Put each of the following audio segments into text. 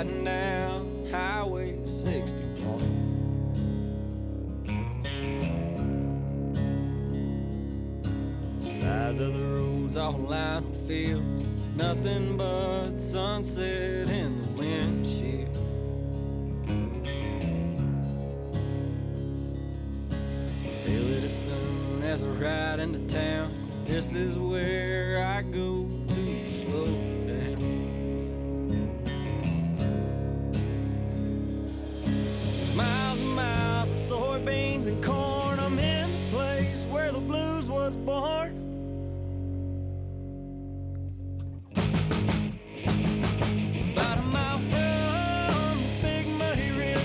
riding down Highway 61. The sides of the roads all lined with fields, nothing but sunset in the windshield. Feel it as soon as I ride into town. This is where I go to slow down. Miles and miles of soybeans and corn. I'm in the place where the blues was born. About a mile from the big muddy river,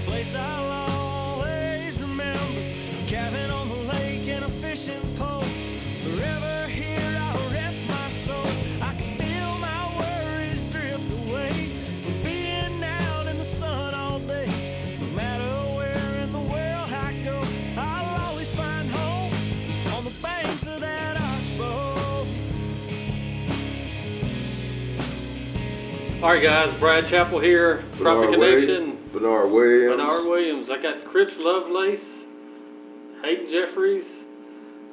place I'll always remember. Cabin on the lake and a fishing pole. Forever here I'll rest my soul. I can feel my worries drift away from being out in the sun all day. No matter where in the world I go, I'll always find home on the banks of that oxbow. All right, guys. Brad Chappell here. Crappie Connection. Barnett Williams. Barnett Williams. I got Chris Lovelace, Hayden Jefferies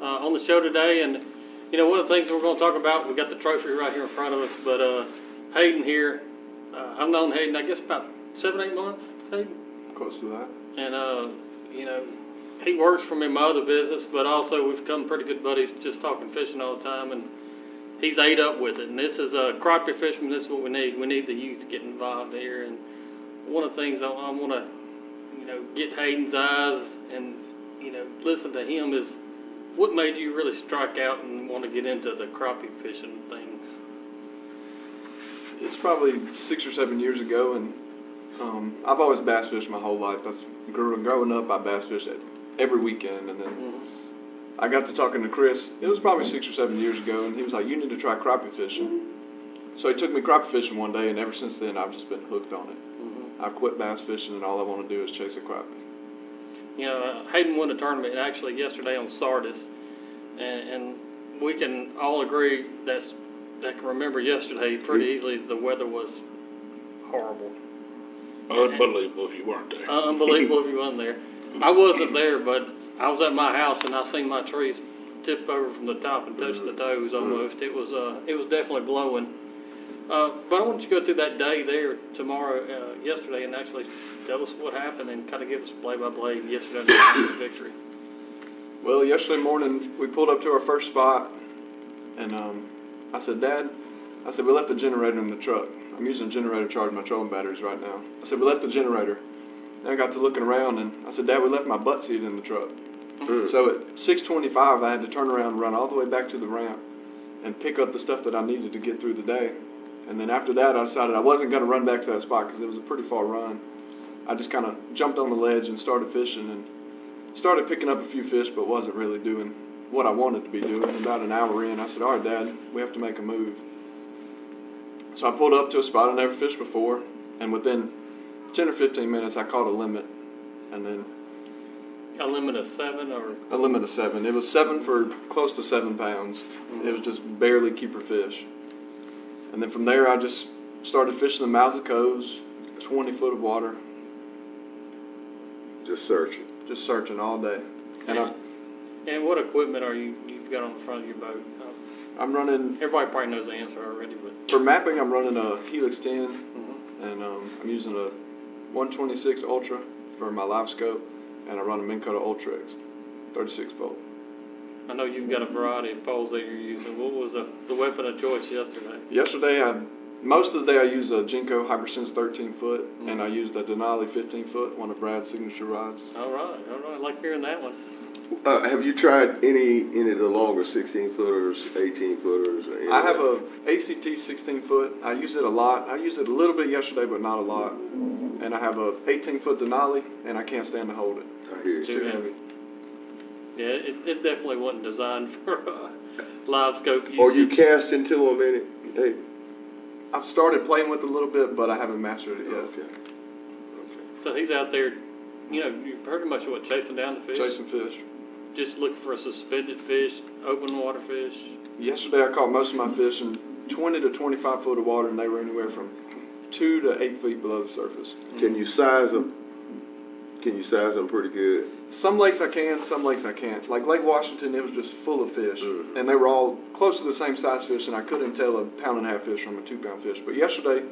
on the show today, and you know, one of the things we're going to talk about, we got the trophy right here in front of us, but Hayden here, I've known Hayden, I guess, about 7-8 months, Hayden? Close to that. And, you know, he works for me in my other business, but also we've become pretty good buddies just talking fishing all the time, and he's ate up with it. And this is a crappie fisherman, this is what we need. We need the youth to get involved here, and one of the things I want to, you know, get Hayden's eyes and, you know, listen to him is, what made you really strike out and want to get into the crappie fishing things? It's probably 6 or 7 years ago, and I've always bass fished my whole life. That's growing up, I bass fished every weekend, and then I got to talking to Chris. It was probably 6 or 7 years ago, and he was like, "You need to try crappie fishing." So he took me crappie fishing one day, and ever since then I've just been hooked on it. I've quit bass fishing, and all I want to do is chase a crappie. You know, Hayden won a tournament actually yesterday on Sardis, and we can all agree that can remember yesterday pretty easily. The weather was horrible. Unbelievable if you weren't there. Unbelievable if you weren't there. I wasn't there, but I was at my house and I seen my trees tip over from the top and touch the toes almost. It was definitely blowing. But I want you to go through that day there yesterday, and actually tell us what happened and kind of give us play-by-play yesterday night victory. Well, yesterday morning we pulled up to our first spot, and I said, "Dad," I said, "we left the generator in the truck. I'm using a generator to charge my trolling batteries right now." I said, "We left the generator." Then I got to looking around, and I said, "Dad, we left my butt seat in the truck." So at 6:25, I had to turn around and run all the way back to the ramp and pick up the stuff that I needed to get through the day. And then after that, I decided I wasn't going to run back to that spot because it was a pretty far run. I just kind of jumped on the ledge and started fishing and started picking up a few fish, but wasn't really doing what I wanted to be doing. About an hour in, I said, "All right, Dad, we have to make a move." So I pulled up to a spot I never fished before, and within 10 or 15 minutes, I caught a limit. And then A limit of 7 or? a limit of 7. It was 7 for close to 7 pounds. It was just barely keeper fish. And then from there, I just started fishing the mouths of coves, 20 foot of water. Just searching. Just searching all day. And what equipment you've got on the front of your boat? I'm running, Everybody probably knows the answer already, but for mapping, I'm running a Helix 10, and I'm using a 126 Ultra for my live scope, and I run a Minn Kota Ultrex 36 volt. I know you've got a variety of poles that you're using. What was the weapon of choice yesterday? Yesterday, most of the day I used a Jinko Hypersense 13 foot, and I used a Denali 15 foot, one of Brad's signature rods. All right. I like hearing that one. Have you tried any of the longer 16 footers, 18 footers? I have a ACT 16 foot. I use it a lot. I used it a little bit yesterday, but not a lot. And I have a 18 foot Denali, and I can't stand to hold it. I hear you. It's too heavy. Yeah, it definitely wasn't designed for live scope use. Or you cast into them any? Hey. I've started playing with it a little bit, but I haven't mastered it yet. Okay. So he's out there, you pretty much chasing down the fish? Chasing fish. Just looking for a suspended fish, open water fish? Yesterday I caught most of my fish in 20 to 25 foot of water, and they were anywhere from 2 to 8 feet below the surface. Can you size them? Can you size them pretty good? Some lakes I can, some lakes I can't. Like Lake Washington, it was just full of fish, Mhm. and they were all close to the same size fish, and I couldn't tell a 1.5 pound fish from a 2 pound fish. But yesterday,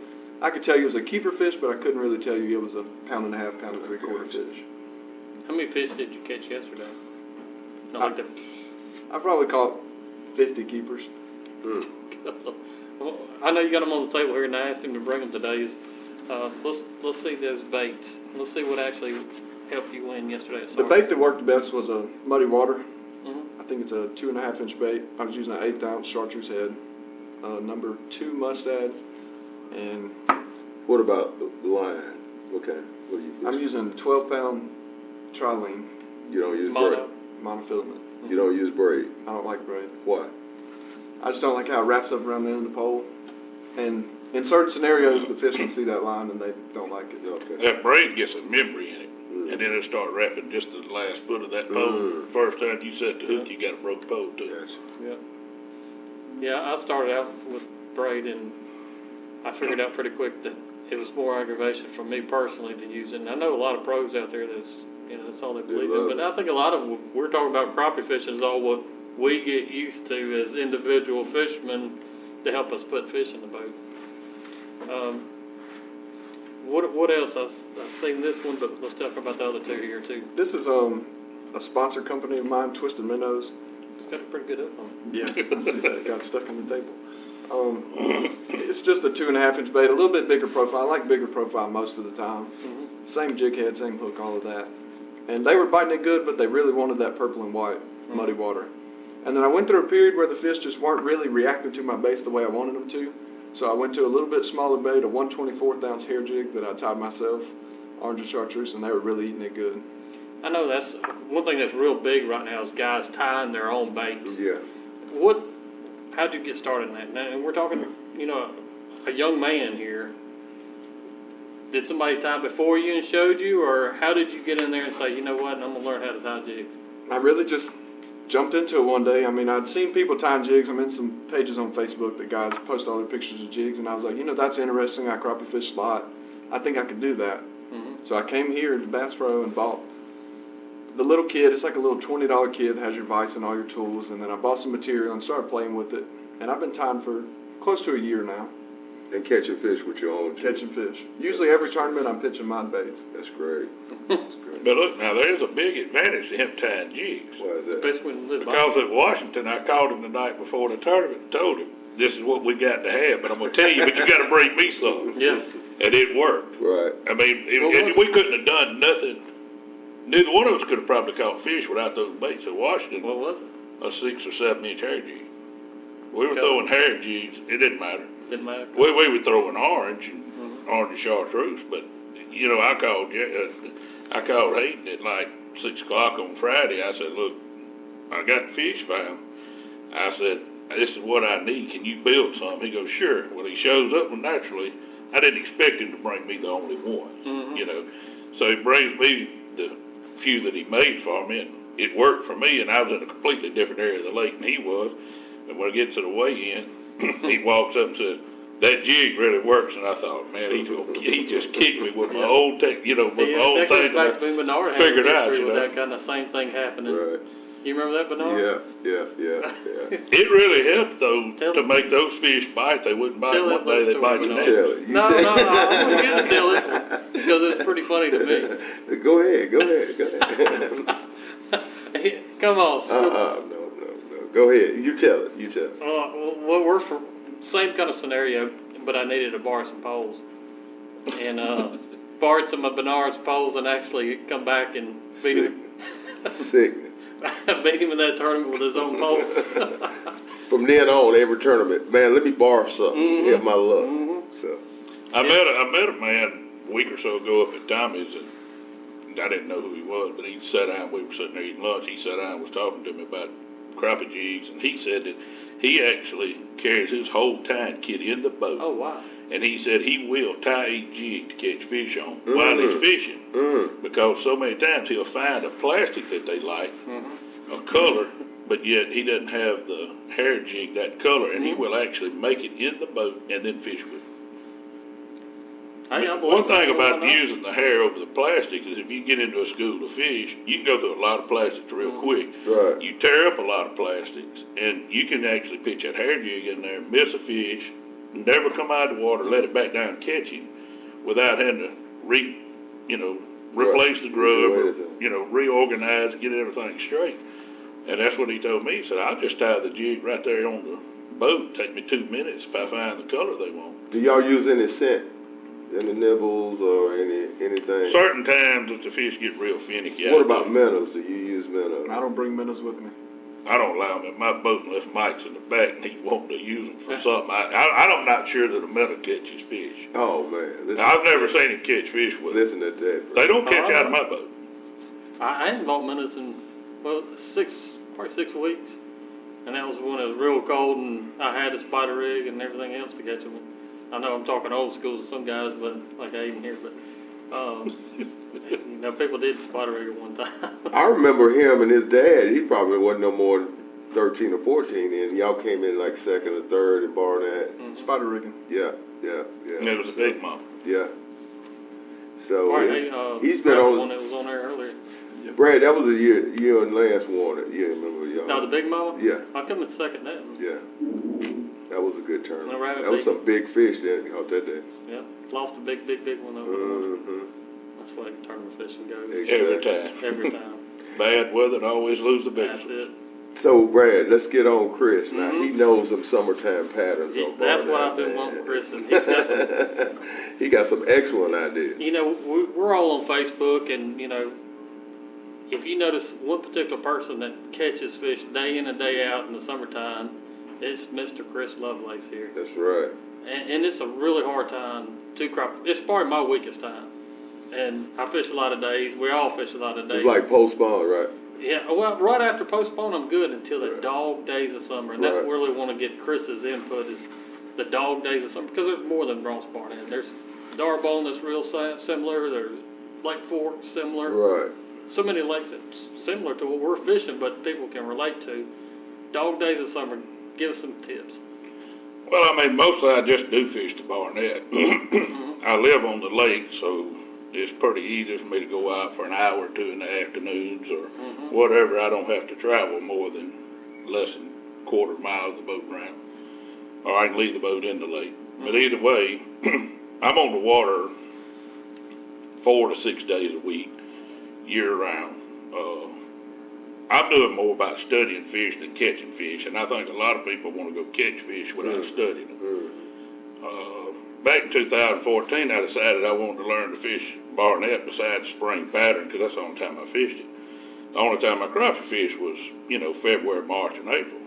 I could tell you it was a keeper fish, but I couldn't really tell you it was a 1.5 pound, 1.75 fish. How many fish did you catch yesterday? Not like that. I probably caught 50 keepers. Mm. Well, I know you got them on the table here, and I asked him to bring them today. Let's see those baits. Let's see what actually helped you win yesterday. The bait that worked the best was a muddy water. Mm-hmm. I think it's a 2.5 inch bait. I was using an 1/8 ounce chartreuse head, number 2 mustad, and What about the line? What do you fish? I'm using 12 pound trilene You don't use Mono. braid. monofilament. You don't use braid. I don't like braid. Why? I just don't like how it wraps up around the end of the pole. And in certain scenarios, the fish can see that line and they don't like it. Okay. That braid gets a memory in it, and then it'll start wrapping just the last foot of that pole. Mm. First time you set the hook, you got a broke pole too. Yes. Yeah. Yeah, I started out with braid, and I figured out pretty quick that it was more aggravation for me personally to use it. And I know a lot of pros out there that's all they believe in. love But it. I think a lot of them, we're talking about crappie fishing is all what we get used to as individual fishermen to help us put fish in the boat. What else? I've seen this one, but let's talk about the other two here too. This is a sponsor company of mine, Twisted Minnows. It's got a pretty good hook on it. Yeah, I see that. It got stuck on the table. It's just a 2.5 inch bait, a little bit bigger profile. I like bigger profile most of the time. Mm-hmm. Same jig head, same hook, all of that. And they were biting it good, but they really wanted that purple and white muddy water. And then I went through a period where the fish just weren't really reacting to my baits the way I wanted them to. So I went to a little bit smaller bait, a 1/24 ounce hair jig that I tied myself, orange and chartreuse, and they were really eating it good. I know that's one thing that's real big right now is guys tying their own baits. Yeah. How'd you get started in that? Now, and we're talking, a young man here. Did somebody tie before you and showed you, or how did you get in there and say, you know what, I'm gonna learn how to tie jigs? I really just jumped into it one day. I mean, I'd seen people tying jigs. I'm in some pages on Facebook that guys post all their pictures of jigs, and I was like, that's interesting. I crappie fish a lot. I think I could do that. Mm-hmm. So I came here to Bass Pro and bought the little kit. It's like a little $20 kit that has your vise and all your tools. And then I bought some material and started playing with it. And I've been tying for close to a year now. And catching fish with your own jig. Catching fish. Usually every tournament I'm pitching mine baits. That's great. That's great. But look, now there's a big advantage to him tying jigs. Why is that? Especially when you live by. Because at Washington, I called him the night before the tournament and told him, this is what we got to have, but I'm going to tell you, but you got to bring me some. Yeah. And it worked. Right. I mean, What was we couldn't have done nothing. Neither one of us could have probably caught fish without those baits at Washington. What was it? A 6 or 7 inch hair jig. We were Okay. throwing hair jigs. It didn't matter. Didn't matter. We were throwing orange and chartreuse, but I called Hayden at like 6 o'clock on Friday. I said, look, I got the fish found. I said, this is what I need. Can you build some? He goes, sure. Well, he shows up, and naturally, I didn't expect him to bring me the only ones, So he brings me the few that he made for me, and it worked for me, and I was in a completely different area of the lake than he was. And when I get to the weigh-in, he walks up and says, that jig really works. And I thought, man, he just kicked me with my old with my old that thing. goes back to me, Bernard had Figured a out, history with you know. that kind of same thing happening. Right. You remember that, Bernard? Yeah. It really helped, though, Tell to them. make those fish bite. They wouldn't bite Tell one that day, they'd story, bite the Bernard. next. Tell it. No, I want you to tell it because it's pretty funny to me. Go ahead. Come on. No. Go ahead. You tell it. Well, we're for same kind of scenario, but I needed to borrow some poles, and borrowed some of Bernard's poles, and actually come back and beat him. Sickening. Beat him in that tournament with his own poles. From then on, every tournament, man, let me borrow something. Help my luck. So. I met a man a week or so ago up at Tommy's, and I didn't know who he was, but he sat down. We were sitting there eating lunch. He sat down and was talking to me about crappie jigs, and he said that he actually carries his whole tying kit in the boat. Oh, wow. And he said he will tie a jig to catch fish on while he's fishing, because so many times he'll find a plastic that they like, a color, but yet he doesn't have the hair jig that color, and he will actually make it in the boat and then fish with it. Hey, I believe One thing it. about Why not? using the hair over the plastic is if you get into a school of fish, you can go through a lot of plastics real quick. Right. You tear up a lot of plastics, and you can actually pitch that hair jig in there, miss a fish, never come out of the water, let it back down and catch him without having to replace the grub or, reorganize, get everything straight. And that's what he told me. He said, I'll just tie the jig right there on the boat. Take me 2 minutes if I find the color they want. Do y'all use any scent? Any nibbles or anything? Certain times that the fish get real finicky. What about minnows? Do you use minnows? I don't bring minnows with me. I don't allow them in my boat unless Mike's in the back and he's wanting to use them for something. I'm not sure that a minnow catches fish. Oh man, I've never seen him catch fish with them. Listen to that. They don't catch out of my boat. I hadn't bought minnows in, probably 6 weeks. And that was when it was real cold and I had a spider rig and everything else to catch them. I know I'm talking old school to some guys, but like Hayden here, but people did spider rig at one time. I remember him and his dad. He probably wasn't no more than 13 or 14, and y'all came in like second or third in Barnett. Mm-hmm. Spider rigging. Yeah. And it was a big mom. Yeah. So Right, he's been the on. one that was on there earlier. Brad, that was the year you and Lance won it. You remember y'all? No, the big mama? Yeah. I come in second that. Yeah. That was a good tournament. No, right, That was some big fish that caught that day. Yeah, lost a big one over the Mm-hmm. That's the way tournament fishing goes. Every time. Every time. Bad weather and always lose the That's biggest it. one. So, Brad, let's get on Chris now. Mhm. He knows some summertime patterns on That's Barnett, what I've been man. wanting, Chris. And he's got some, He got some excellent ideas. we're all on Facebook, and if you notice one particular person that catches fish day in and day out in the summertime, it's Mr. Chris Lovelace here. That's right. And it's a really hard time to crop. It's probably my weakest time. And I fish a lot of days. We all fish a lot of days. It's like postponed, right? Yeah, well, right after postpone, I'm good until the Right. dog days of summer. And that's Right. really want to get Chris's input is the dog days of summer. Because there's more than Bronze Barnett. There's Darbone that's real similar. There's Lake Fork similar. Right. So many lakes that's similar to what we're fishing, but people can relate to. Dog days of summer, give us some tips. Well, I mean, mostly I just do fish the Barnett. I live on the lake, so it's pretty easy for me to go out for an hour or two in the afternoons or whatever. I don't have to travel more than less than a quarter mile of the boat round. Or I can leave the boat in the lake. But either way, I'm on the water 4 to 6 days a week, year round. I'm doing more about studying fish than catching fish, and I think a lot of people want to go catch fish without studying them. Back in 2014, I decided I wanted to learn to fish Barnett besides spring pattern because that's the only time I fished it. The only time I crappie fished was, February, March, and April.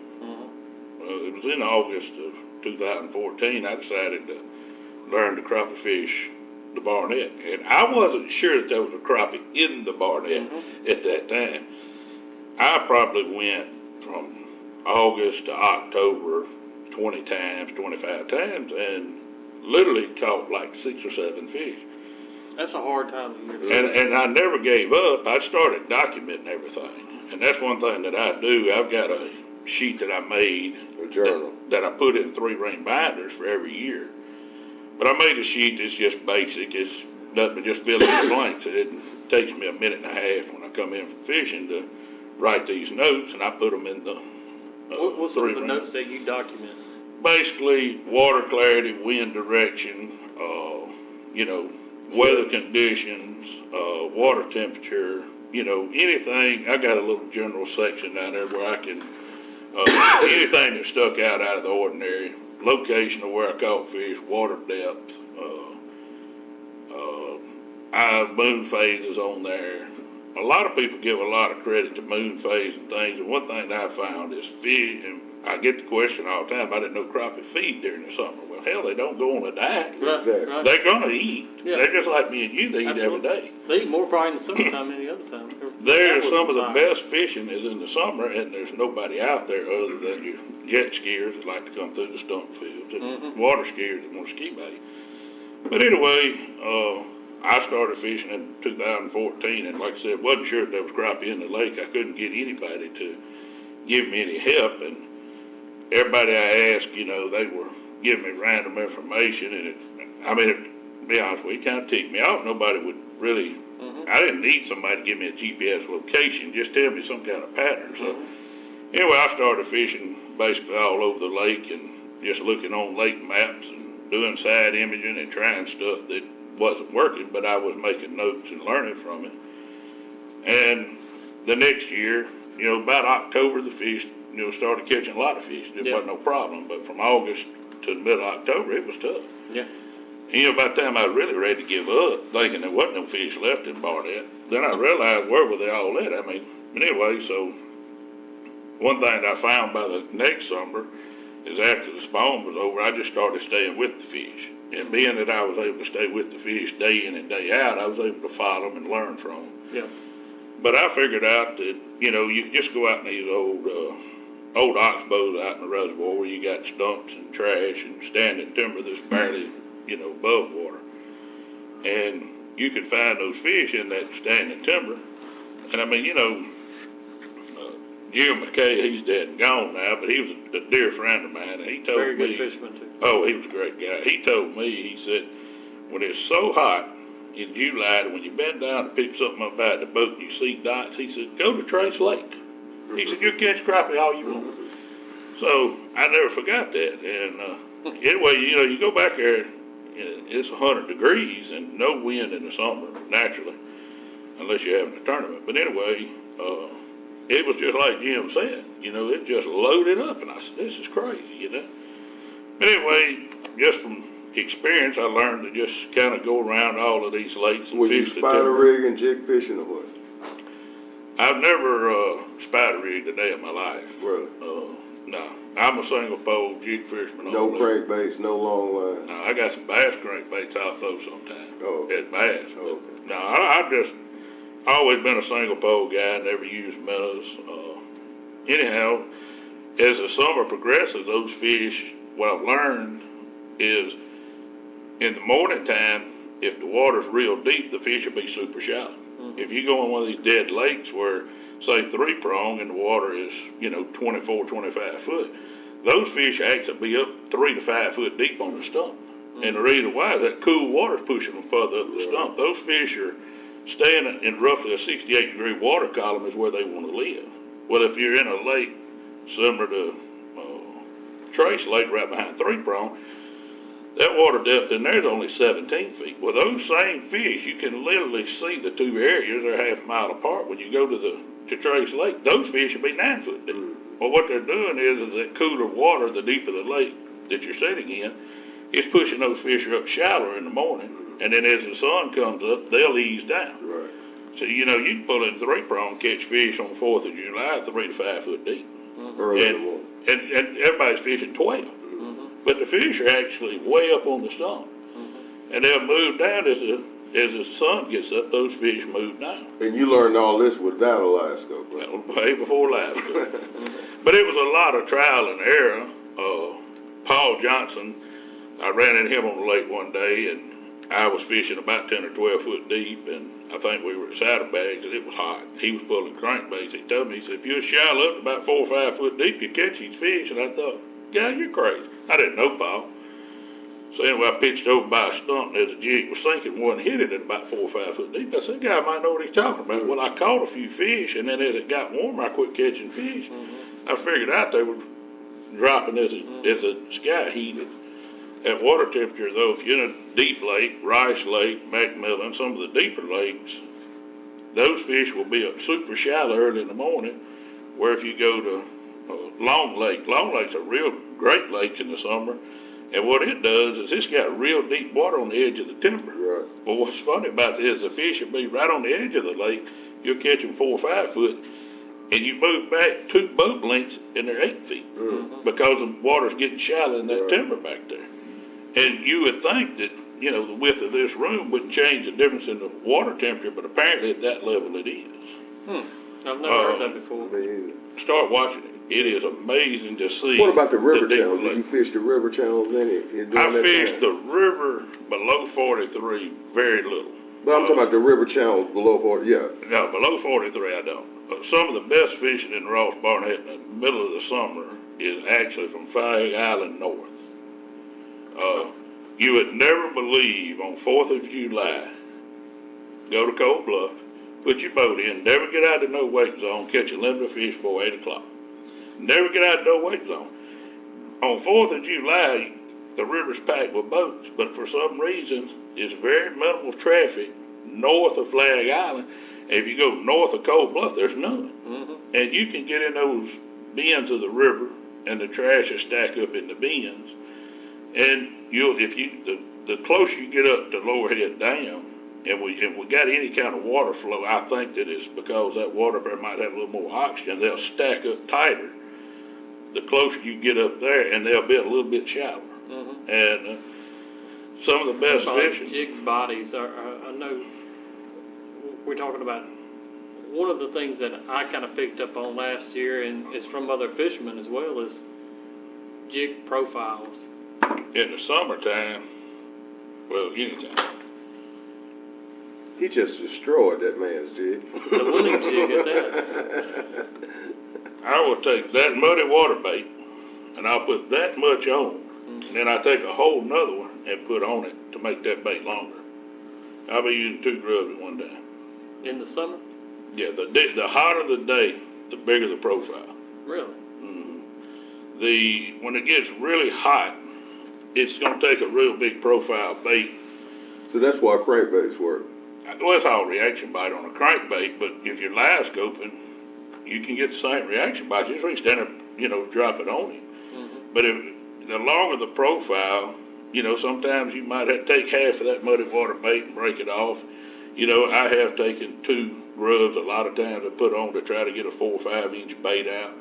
It was in August of 2014 I decided to learn to crappie fish the Barnett, and I wasn't sure that there was a crappie in the Barnett at that time. I probably went from August to October 20 times, 25 times, and literally caught like 6 or 7 fish. That's a hard time of year. And I never gave up. I started documenting everything. And that's one thing that I do. I've got a sheet that I made, A journal. that I put in 3-ring binders for every year. But I made a sheet that's just basic. It's nothing but just fill in the blanks. It takes me a minute and a half when I come in from fishing to write these notes, and I put them in the What's some of the 3-ring. notes that you document? Basically, water clarity, wind direction, weather conditions, water temperature, anything. I got a little general section down there where I can, anything that stuck out of the ordinary, location of where I caught fish, water depth, moon phases on there. A lot of people give a lot of credit to moon phase and things, and one thing that I found is fish, and I get the question all the time, I didn't know crappie feed during the summer. Well, hell, they don't go on a diet. Exactly. Right. They're going to eat. Yeah. They're just like me and you. They eat every Absolutely. day. They eat more probably in the summertime than any other time. There's some of the best fishing is in the summer, and there's nobody out there other than your jet skiers that like to come through the stump fields and water skiers that want to ski bait. But anyway, I started fishing in 2014, and like I said, wasn't sure if there was crappie in the lake. I couldn't get anybody to give me any help, and everybody I asked, they were giving me random information, and it be honest with you, kind of ticked me off. Nobody would really, I didn't need somebody to give me a GPS location, just tell me some kind of pattern. So anyway, I started fishing basically all over the lake and just looking on lake maps and doing side imaging and trying stuff that wasn't working, but I was making notes and learning from it. And the next year, about October, the fish, started catching a lot of fish. There wasn't no problem, but from August to the middle of October, it was tough. Yeah. And, by the time I was really ready to give up, thinking there wasn't no fish left in Barnett, then I realized where were they all at. But anyway, so one thing that I found by the next summer is after the spawn was over, I just started staying with the fish. And being that I was able to stay with the fish day in and day out, I was able to follow them and learn from them. Yeah. But I figured out that, you can just go out in these old oxbows out in the reservoir where you got stumps and trash and standing timber that's barely, above water. And you could find those fish in that standing timber. And Jim McKay, he's dead and gone now, but he was a dear friend of mine, and he told me. Very good fisherman, too. Oh, he was a great guy. He told me, he said, when it's so hot in July, when you bend down to pick something up out of the boat and you see dots, he said, go to Trace Lake. He said, you'll catch crappie all you want. So I never forgot that. And anyway, you go back there, it's 100 degrees and no wind in the summer, naturally, unless you're having a tournament. But anyway, it was just like Jim said, it just loaded up, and I said, this is crazy, But anyway, just from experience, I learned to just kind of go around all of these lakes and Was you fish the spider timber. rig and jig fishing or what? I've never spider rigged a day in my life. Really? No, I'm a single pole jig fisherman. No only. crankbaits, no long line. No, I got some bass crankbaits I'll throw sometime. Oh, okay. At bass. Oh, But no, I've just always been a single pole guy, never used minnows. Anyhow, as the summer progresses, those fish, what I've learned is in the morning time, if the water's real deep, the fish will be super shallow. If you go in one of these dead lakes where, say, 3-prong and the water is, 24, 25 foot, those fish actually be up 3 to 5 foot deep on the stump. And the reason why is that cool water's pushing them further up the stump. Those fish are staying in roughly a 68-degree water column is where they want to live. Well, if you're in a lake similar to Trace Lake right behind 3-prong, that water depth in there is only 17 feet. Well, those same fish, you can literally see the two areas are half a mile apart. When you go to Trace Lake, those fish will be 9 foot deep. Well, what they're doing is that cooler water, the deeper the lake that you're sitting in, is pushing those fish up shallower in the morning. And then as the sun comes up, they'll ease down. Right. So, you can pull in 3-prong, catch fish on the 4th of July, 3 to 5 foot deep. Early in the morning. And everybody's fishing 12. But the fish are actually way up on the stump. And they'll move down as the sun gets up, those fish move down. And you learned all this without a live scope, right? That was way before live scope. But it was a lot of trial and error. Paul Johnson, I ran into him on the lake one day, and I was fishing about 10 or 12 foot deep, and I think we were at saddlebags, and it was hot. He was pulling crankbaits. He told me, he said, if you're shallow up about 4 or 5 foot deep, you catch these fish. And I thought, God, you're crazy. I didn't know Paul. So anyway, I pitched over by a stump, and as the jig was sinking, one hit it at about 4 or 5 foot deep. I said, guy might know what he's talking about. Well, I caught a few fish, and then as it got warmer, I quit catching fish. I figured out they were dropping as the sky heated. At water temperature, though, if you're in a deep lake, Rice Lake, Macmillan, some of the deeper lakes, those fish will be up super shallow early in the morning, where if you go to Long Lake's a real great lake in the summer, and what it does is it's got real deep water on the edge of the timber. Right. Well, what's funny about this is the fish will be right on the edge of the lake, you'll catch them 4 or 5 foot, and you move back 2 boat lengths and they're 8 feet because the water's getting shallow in that timber back there. And you would think that, the width of this room wouldn't change the difference in the water temperature, but apparently at that level it is. I've never heard that before. Me either. Start watching it. It is amazing to see. What about the river deeper channels? Did you lake. fish the river channels in it? I fished the river below 43 very little. But I'm talking about the river channels below 40, yeah. No, below 43 I don't. Some of the best fishing in Ross Barnett in the middle of the summer is actually from Fag Island north. You would never believe on 4th of July, go to Cold Bluff, put your boat in, never get out of no wake zone, catch a limit of fish before 8 o'clock. Never get out of no wake zone. On 4th of July, the river's packed with boats, but for some reason, it's very minimal traffic north of Flag Island. And if you go north of Cold Bluff, there's none. Mm-hmm. And you can get in those bends of the river, and the trash will stack up in the bends. And the closer you get up to Lowerhead Dam, and if we got any kind of water flow, I think that it's because that water there might have a little more oxygen. They'll stack up tighter the closer you get up there, and they'll be a little bit shallower. Mm-hmm. And some of the best fishing. Jig bodies I know we're talking about. One of the things that I kind of picked up on last year, and it's from other fishermen as well, is jig profiles. In the summertime, well, anytime. He just destroyed that man's jig. The winning jig at that. I will take that muddy water bait, and I'll put that much on, and then I take a whole nother one and put on it to make that bait longer. I'll be using 2 grubs at one time. In the summer? Yeah, the hotter the day, the bigger the profile. Really? When it gets really hot, it's going to take a real big profile bait. So that's why crankbaits work. Well, it's all reaction bite on a crankbait, but if you're live scoping, you can get the same reaction bite. You just reach down and, drop it on him. Mm-hmm. But if the longer the profile, sometimes you might have to take half of that muddy water bait and break it off. I have taken 2 rubs a lot of times to put on to try to get a 4 or 5 inch bait out.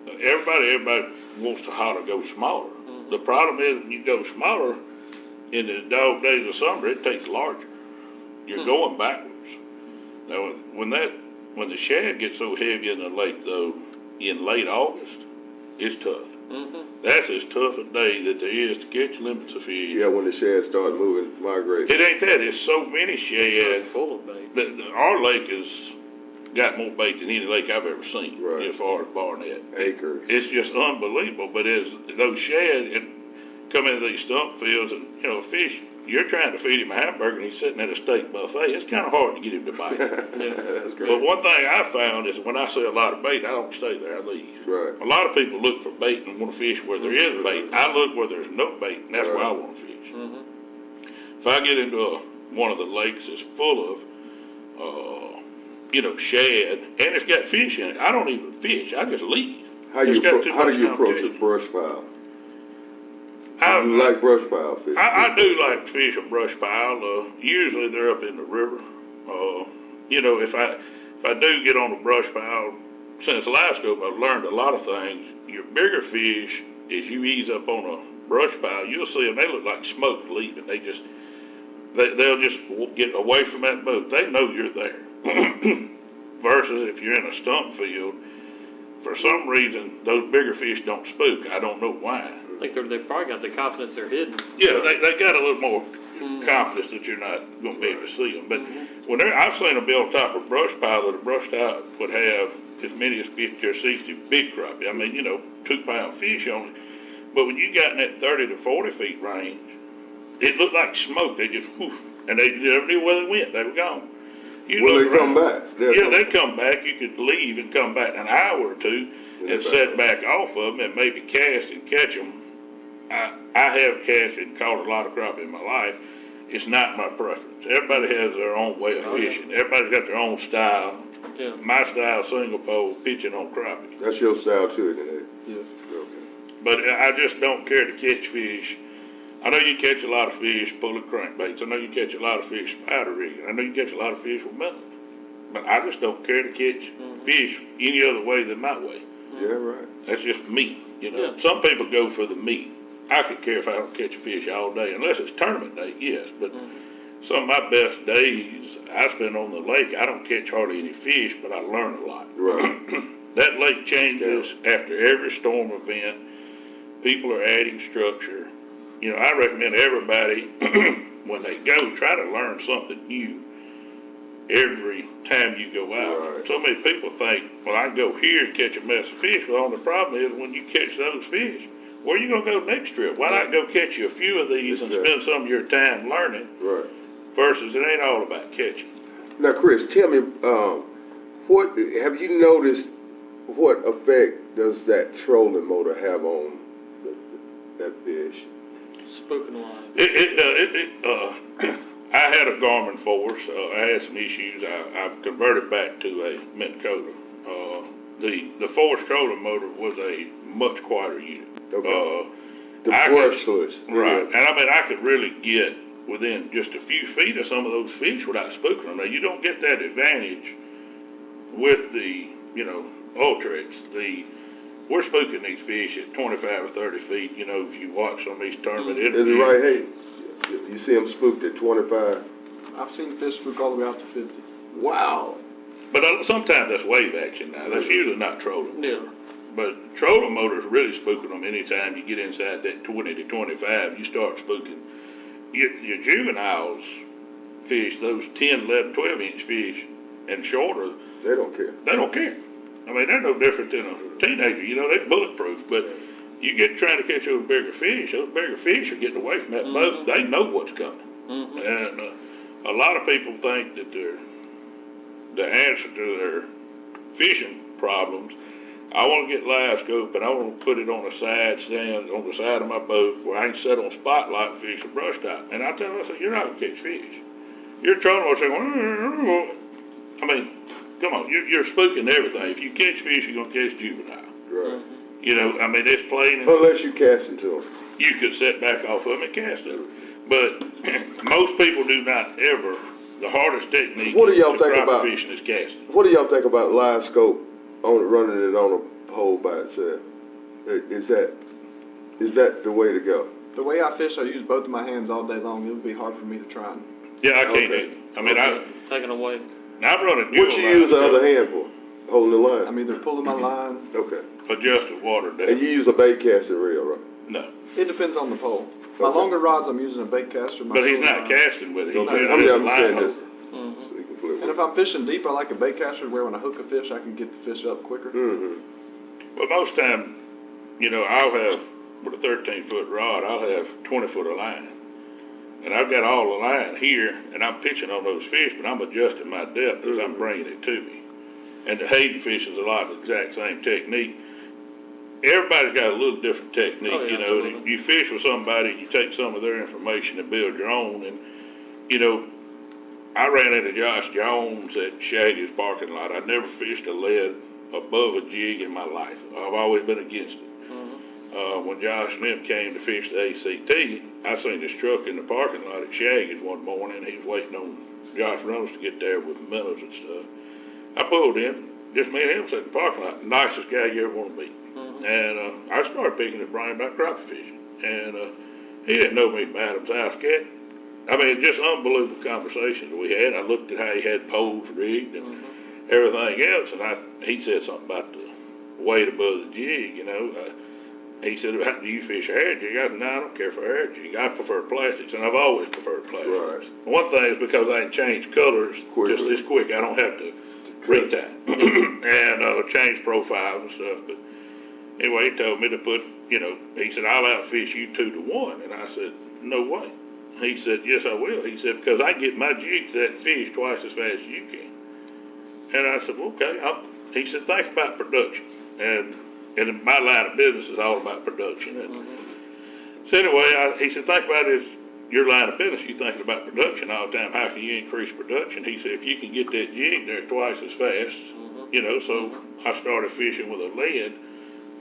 Everybody wants to holler go smaller. Mm-hmm. The problem is when you go smaller in the dog days of summer, it takes larger. You're going backwards. Now, when the shad gets so heavy in the lake, though, in late August, it's tough. Mm-hmm. That's as tough a day that there is to catch limits of fish. Yeah, when the shad start moving, migrating. It ain't that. It's so many shad. So full of bait. Our lake has got more bait than any lake I've ever seen, Right. as far as Barnett. Acres. It's just unbelievable. But as those shad come into these stump fields, and fish, you're trying to feed him a hamburger and he's sitting at a steak buffet. It's kind of hard to get him to bite. That's great. But one thing I found is when I see a lot of bait, I don't stay there. I leave. Right. A lot of people look for bait and want to fish where there is bait. I look where there's no bait, and that's where I want to fish. Mm-hmm. If I get into one of the lakes that's full of, shad, and it's got fish in it, I don't even fish. I just leave. How do you approach a competition. brush pile? I You like brush pile fish? I do like to fish a brush pile. Usually they're up in the river. If I do get on a brush pile, since live scope, I've learned a lot of things. Your bigger fish, as you ease up on a brush pile, you'll see them. They look like smoke leaving. They'll just get away from that boat. They know you're there. Versus if you're in a stump field, for some reason those bigger fish don't spook. I don't know why. I think they've probably got the confidence they're hidden. Yeah, they got a little more confidence that you're not going to be able to see them. But I've seen them be on top of a brush pile that a brush pile would have as many as 50 or 60 big crappie. I mean, 2-pound fish on it. But when you got in that 30 to 40 feet range, it looked like smoke. They just whoosh, and they never knew where they went. They were gone. Will they come back? They'd come back. You could leave and come back an hour or 2 and set back off of them and maybe cast and catch them. I have cast and caught a lot of crappie in my life. It's not my preference. Everybody has their own way of fishing. Everybody's got their own style. Yeah. My style, single pole, pitching on crappie. That's your style too, isn't it? Yeah. Okay. But I just don't care to catch fish. I know you catch a lot of fish pulling crankbaits. I know you catch a lot of fish spider rigging. I know you catch a lot of fish with melons. But I just don't care to catch fish any other way than my way. Yeah, right. That's just me. Yeah. Some people go for the meat. I could care if I don't catch a fish all day, unless it's tournament day, yes. But some of my best days I spend on the lake. I don't catch hardly any fish, but I learn a lot. Right. That lake changes after every storm event. People are adding structure. I recommend everybody, when they go, try to learn something new every time you go out. Right. So many people think, well, I can go here and catch a mess of fish. Well, the problem is when you catch those fish, where you gonna go next trip? Why not go catch you a few of these and spend some of your time learning? Right. Versus it ain't all about catching. Now, Chris, tell me, what have you noticed? What effect does that trolling motor have on that fish? Spooking line. I had a Garmin Force. I had some issues. I've converted back to a Minn Kota. The Force trolling motor was a much quieter unit. Okay. The brushless. Right. And I mean, I could really get within just a few feet of some of those fish without spooking them. Now, you don't get that advantage with the, Ultrex. We're spooking these fish at 25 or 30 feet. If you watch some of these tournament interviews. Is it right, Hayden? You see them spooked at 25? I've seen fish spook all the way out to 50. Wow. But sometimes that's wave action now. That's usually not trolling. Yeah. But trolling motors really spooking them anytime you get inside that 20 to 25. You start spooking. Your juveniles fish, those 10, 11, 12-inch fish and shorter. They don't care. They don't care. I mean, they're no different than a teenager. They're bulletproof. But you get trying to catch those bigger fish are getting away from that boat. They know what's coming. Mm-hmm. And a lot of people think that the answer to their fishing problems, I want to get live scope and I want to put it on a side stand on the side of my boat where I can set on spotlight fish or brush top. And I tell them, I say, you're not going to catch fish. You're trolling or saying, I mean, come on, you're spooking everything. If you catch fish, you're going to catch juvenile. Right. I mean, it's plain. Unless you cast into them. You could set back off of them and cast them. But most people do not ever. The hardest technique What do y'all think crappie about fishing is casting. What do y'all think about live scope running it on a pole by itself? Is that the way to go? The way I fish, I use both of my hands all day long. It would be hard for me to try. Yeah, I can't Okay. do it. I mean, Taking away. I'm running. What you use the other hand for? Holding the line? I'm either pulling my line. Okay. Adjusted water down. And you use a bait casting reel, right? No. It depends on the pole. My longer rods, I'm using a bait caster. But he's not casting with it. He's Okay. using I'm a saying line this. holder. So you can flip And if I'm fishing deep, I like a bait caster where when I hook a fish, I can get the fish up quicker. Mm-hmm. But most time, I'll have, with a 13-foot rod, I'll have 20-foot of line. And I've got all the line here, and I'm pitching on those fish, but I'm adjusting my depth as I'm bringing it to me. And the Hayden fishing is a lot of the exact same technique. Everybody's got a little different technique, Oh, yeah, absolutely. You fish with somebody, you take some of their information and build your own. And, I ran into Josh Jones at Shaggy's parking lot. I'd never fished a lead above a jig in my life. I've always been against it. When Josh and them came to fish the ACT, I seen this truck in the parking lot at Shaggy's one morning. He was waiting on Josh Reynolds to get there with minnows and stuff. I pulled in, just me and him sat in the parking lot, nicest guy you ever want to meet. And I started picking his brain about crappie fishing. And he didn't know me from Adam's house cat. I mean, just unbelievable conversations we had. I looked at how he had poles rigged and everything else, and he said something about the weight above the jig, He said, do you fish a hair jig? I said, no, I don't care for a hair jig. I prefer plastics, and I've always preferred plastics. Right. One thing is because I can change colors just this quick. I don't have to retie and change profiles and stuff. But anyway, he told me to put, he said, I'll outfish you 2 to 1. And I said, no way. He said, yes, I will. He said, because I can get my jig to that fish twice as fast as you can. And I said, well, okay. He said, think about production. And my line of business is all about production. And so anyway, he said, think about it as your line of business. You're thinking about production all the time. How can you increase production? He said, if you can get that jig there twice as fast, so I started fishing with a lead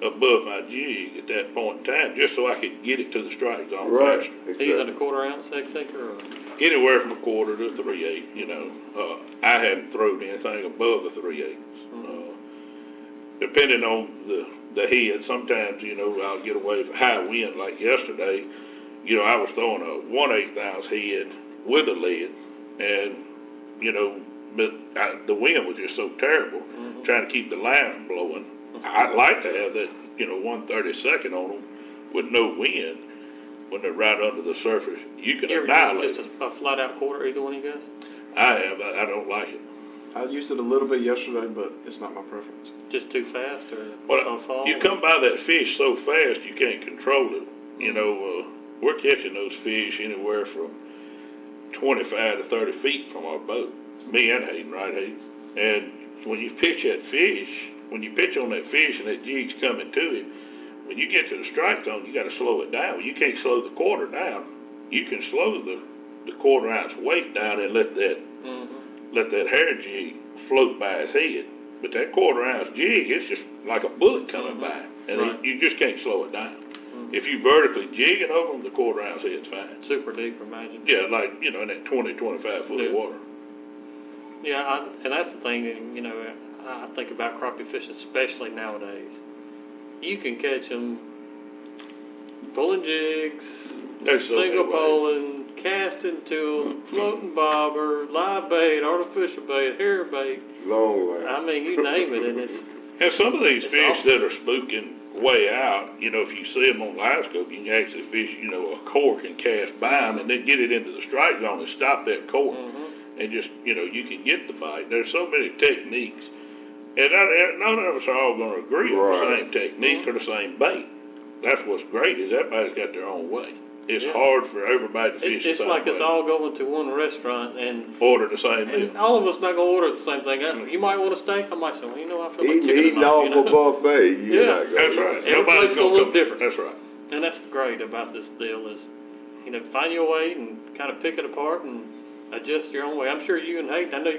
above my jig at that point in time, just so I could get it to the strike zone faster. He's using a 1/4 ounce X-Acre or? Anywhere from a 1/4 to 3/8, I hadn't thrown anything above a 3/8. Depending on the head, sometimes, I'll get away with high wind like yesterday. I was throwing a 1/8 ounce head with a lead, and, but the wind was just so terrible, trying to keep the line from blowing. I'd like to have that, 1/32 on them with no wind when they're right under the surface. You can annihilate just a flat out 1/4, either one of you guys? I don't like it. I used it a little bit yesterday, but it's not my preference. Just too fast or Well, fall? you come by that fish so fast you can't control it. You know, we're catching those fish anywhere from 25 to 30 feet from our boat. Me and Hayden, right, Hayden? And when you pitch that fish, when you pitch on that fish and that jig's coming to him, when you get to the strike zone, you got to slow it down. You can't slow the quarter down. You can slow the quarter ounce weight down and let that hair jig float by his head. But that quarter ounce jig, it's just like a bullet coming by, and Right. you just can't slow it down. If you vertically jig it over them, the quarter ounce head's fine. Super deep, imagine. Yeah, like, you know, in that 20, 25 foot of water. Yeah, and that's the thing, you know, I think about crappie fishing, especially nowadays. You can catch them pulling jigs, There's so many single ways. poling, casting to them, floating bobber, live bait, artificial bait, hair bait. Long line. I mean, you name it, and it's And some of these It's fish awesome. that are spooking way out, you know, if you see them on live scope, you can actually fish, you know, a cork and cast by them and then get it into the strike zone and stop that cork. And just, you know, you can get the bite. There's so many techniques. And none of us are all going to agree on the Right. same technique or the same bait. That's what's great is everybody's got their own way. It's Yeah. hard for everybody to fish it's the same like way. it's all going to one restaurant, and Order the same meal. all of us not gonna order the same thing. You might want a steak. I might say, well, you know, I feel like chicken Eating tonight, off you know? a buffet. You're Yeah. not gonna That's eat. right. Every Nobody's plate's gonna gonna look come. different. That's right. And that's great about this deal is, you know, find your way and kind of pick it apart and adjust your own way. I'm sure you and Hayden, I know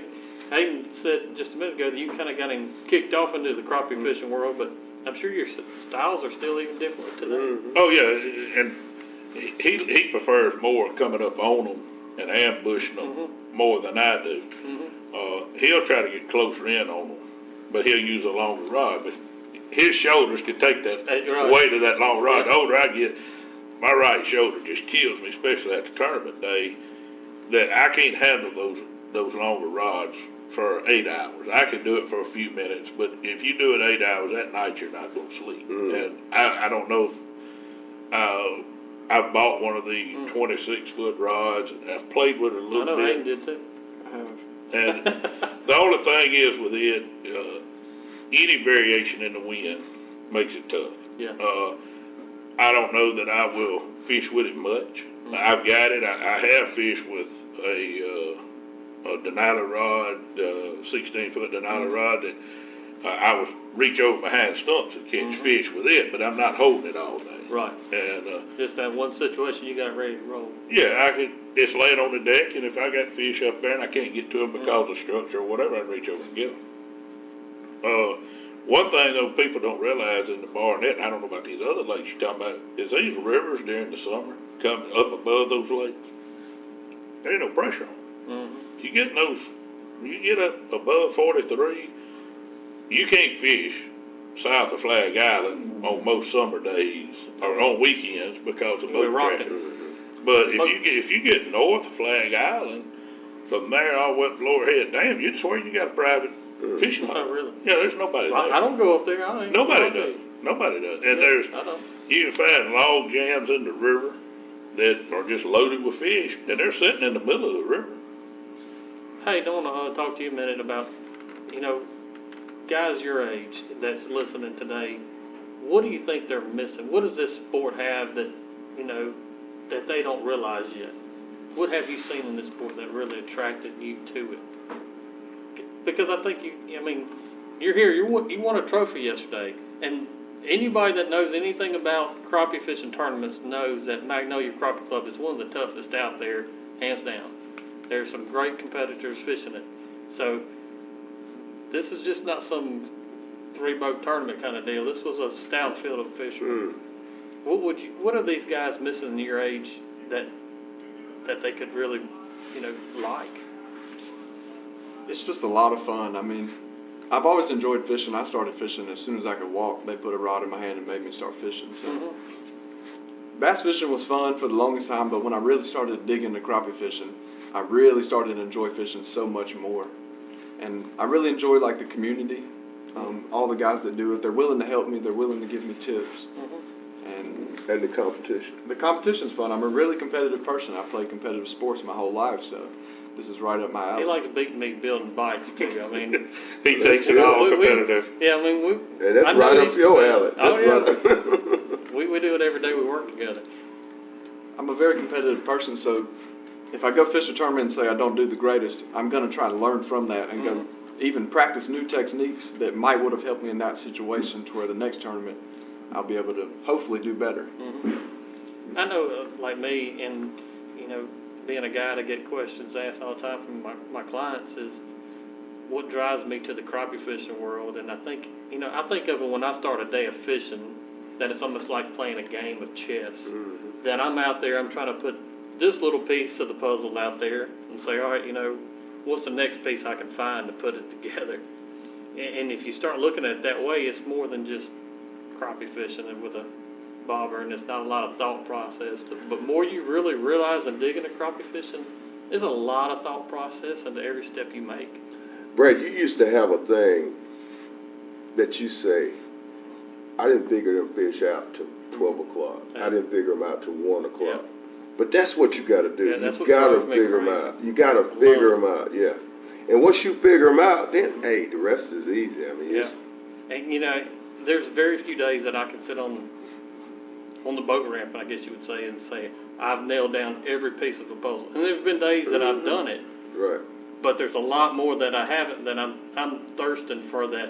Hayden said just a minute ago that you kind of got him kicked off into the crappie fishing world, but I'm sure your styles are still even different today. Oh yeah, and he prefers more coming up on them and ambushing them more than I do. He'll try to get closer in on them, but he'll use a longer rod. But his shoulders can take that Right. weight of that long rod. Yeah. The older I get, my right shoulder just kills me, especially at the tournament day. That I can't handle those longer rods for 8 hours. I can do it for a few minutes, but if you do it 8 hours at night, you're not going to sleep. And I don't know if I've bought one of the 26-foot rods, and I've played with it a I little know bit. Hayden did too. I have. And the only thing is with it, any variation in the wind makes it tough. Yeah. I don't know that I will fish with it much. I've got it. I have fished with a Denali rod, 16-foot Denali rod that I was reach over behind stumps and catch fish with it, but I'm not holding it all day. Right. And Just that one situation, you got it ready to roll. yeah, I could just lay it on the deck, and if I got fish up there and I can't get to them because of structure or whatever, I can reach over and get them. One thing though people don't realize in the Barnett, and I don't know about these other lakes you're talking about, is these rivers during the summer come up above those lakes. There ain't no pressure on them. You get those, you get up above 43, you can't fish south of Flag Island on most summer days or on weekends because of We're boat rocking. traffic. But if you get north of Flag Island, from there all the way up to Lower Head Dam, you'd swear you got a private fishing Oh, hole. really? Yeah, there's nobody there. I don't go up there. I ain't Nobody go up does. Nobody does. And there. I don't. you can find log jams in the river that are just loaded with fish, and they're sitting in the middle of the river. Hey, I want to talk to you a minute about, you know, guys your age that's listening today. What do you think they're missing? What does this sport have that, you know, that they don't realize yet? What have you seen in this sport that really attracted you to it? Because I think you're here. You won a trophy yesterday, and anybody that knows anything about crappie fishing tournaments knows that Magnolia Crappie Club is one of the toughest out there, hands down. There's some great competitors fishing it. So this is just not some 3-boat tournament kind of deal. This was a stout field of fishermen. What are these guys missing in your age that they could really, you know, like? It's just a lot of fun. I mean, I've always enjoyed fishing. I started fishing as soon as I could walk. They put a rod in my hand and made me start fishing. So bass fishing was fun for the longest time, but when I really started digging into crappie fishing, I really started to enjoy fishing so much more. And I really enjoy like the community. All the guys that do it, they're willing to help me. They're willing to give me tips. And And the competition. the competition's fun. I'm a really competitive person. I played competitive sports my whole life, so this is right up my alley. He likes beating me building bikes too. I mean, He takes it all competitive. yeah, I mean, And that's right up your alley. Oh, That's yeah. right. we do it every day we work together. I'm a very competitive person, so if I go fish a tournament and say I don't do the greatest, I'm going to try to learn from that and go even practice new techniques that might would have helped me in that situation to where the next tournament I'll be able to hopefully do better. I know, like me, and being a guy to get questions asked all the time from my clients is what drives me to the crappie fishing world. And I think of it when I start a day of fishing, that it's almost like playing a game of chess. That I'm out there, I'm trying to put this little piece of the puzzle out there and say, all right, what's the next piece I can find to put it together? And if you start looking at it that way, it's more than just crappie fishing and with a bobber, and it's not a lot of thought process. But more you really realize and dig into crappie fishing, there's a lot of thought process into every step you make. Brad, you used to have a thing that you say, I didn't figure them fish out till 12 o'clock. I didn't figure them out till 1 o'clock. Yeah. But that's what you got to do. Yeah, that's You what got to drives me figure them crazy. out. You got to figure them out, yeah. And once you figure them out, then, hey, the rest is easy. I mean, Yeah. And, there's very few days that I can sit on the boat ramp, I guess you would say, and say, I've nailed down every piece of the puzzle. And there's been days that I've done it. right. But there's a lot more that I haven't, that I'm thirsting for that